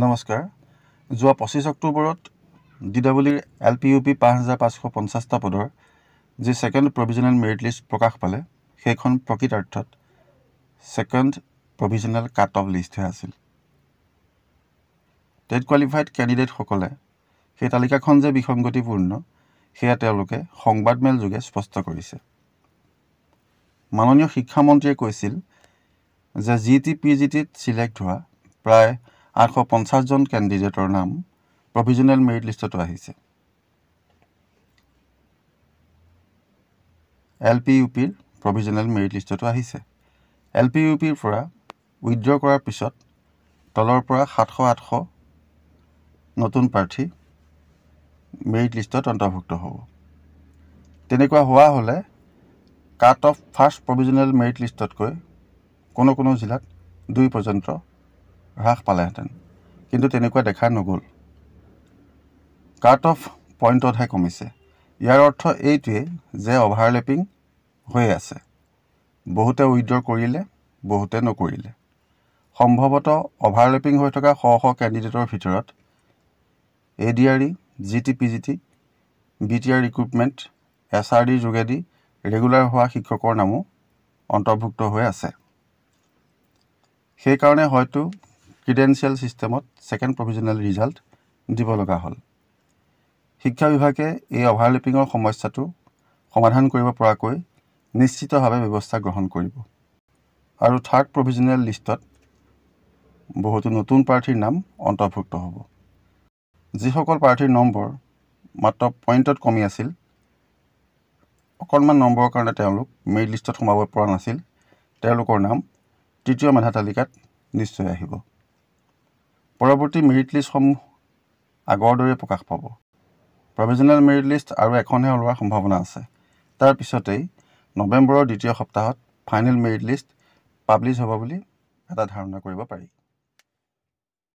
নমস্কাৰ। যোৱা 25 অক্টোবৰত DWৰ LPUP 5550টা পদৰ যি সেকেন্ড প্ৰভিজনেল মেৰিট লিষ্ট প্ৰকাশ পালে সেইখন প্ৰকৃতাৰ্থত সেকেন্ড প্ৰভিজনেল কাট অফ লিষ্টহে আছিল। টেট কোৱালিফাইড ক্যান্ডিডেট সকলে সেই তালিকাখন যে বিসংগতিপূৰ্ণ সেয়া তেওঁলোকে সংবাদমেল যোগে স্পষ্ট কৰিছে। মাননীয় শিক্ষামন্ত্ৰীয়ে কৈছিল যে GT-PGTত সিলেক্ট হোৱা প্ৰায় 850 জন ক্যান্ডিডেটৰ নাম প্ৰভিজনেল মেৰিট লিষ্টত আহিছে। LPUPৰ প্ৰভিজনেল মেৰিট লিষ্টত আহিছে। LPUPৰ পৰা উইথড্ৰ কৰাৰ পিছত তলৰ পৰা 700-800 নতুন প্ৰাৰ্থী মেৰিট লিষ্টত অন্তৰ্ভুক্ত হ'ব। তেনেকুৱা হোৱা হলে cut off first provisional merit লিষ্টতকৈ কোনো জিলাত 2 পৰ্যন্ত হ্ৰাস পালেহেঁতেন, কিন্তু তেনেকুৱা দেখা নগ'ল। কাট অফ পইণ্টতহে কমিছে। ইয়াৰ অৰ্থ এইটোৱে যে অভাৰলেপিং হৈ আছে। বহুতে উইথড্ৰ কৰিলে, বহুতে নকৰিলে। সম্ভৱতঃ অভাৰলেপিং হৈ থকা শ কেণ্ডিডেটৰ ভিতৰত ADRE, GT-PGT, BTR ৰিক্ৰুটমেণ্ট, SRDৰ যোগেদি ৰেগুলাৰ হোৱা শিক্ষকৰ নামো অন্তৰ্ভুক্ত হৈ আছে। সেইকাৰণে হয়তো ক্ৰিডেন্সিয়েল সিস্টেমত সেকেন্ড প্ৰভিজনেল ৰিজাল্ট দিব লগা হ'ল। শিক্ষা বিভাগে এই অভাৰলেপিঙৰ সমস্যাটো সমাধান কৰিব পৰাকৈ নিশ্চিতভাৱে ব্যৱস্থা গ্ৰহণ কৰিব আৰু থাৰ্ড প্ৰভিজনেল লিষ্টত বহুতো নতুন প্ৰাৰ্থীৰ নাম অন্তৰ্ভুক্ত হ'ব। যিসকল প্ৰাৰ্থীৰ নম্বৰ মাত্ৰ পইণ্টত কমি আছিল, অকণমান নম্বৰৰ কাৰণে তেওঁলোক মেৰিট লিষ্টত সোমাব পৰা নাছিল, তেওঁলোকৰ নাম তৃতীয় মেধা তালিকাত নিশ্চয় আহিব। পৰৱৰ্তী মেৰিট লিষ্টসমূহ আগৰ দৰে প্ৰকাশ পাব। প্ৰভিজনেল মেৰিট লিষ্ট আৰু এখনহে ওলোৱাৰ সম্ভাৱনা আছে। তাৰ পিছতেই নৱেম্বৰৰ দ্বিতীয় সপ্তাহত ফাইনেল মেৰিট লিষ্ট পাব্লিছ হ'ব বুলি এটা ধাৰণা কৰিব পাৰি।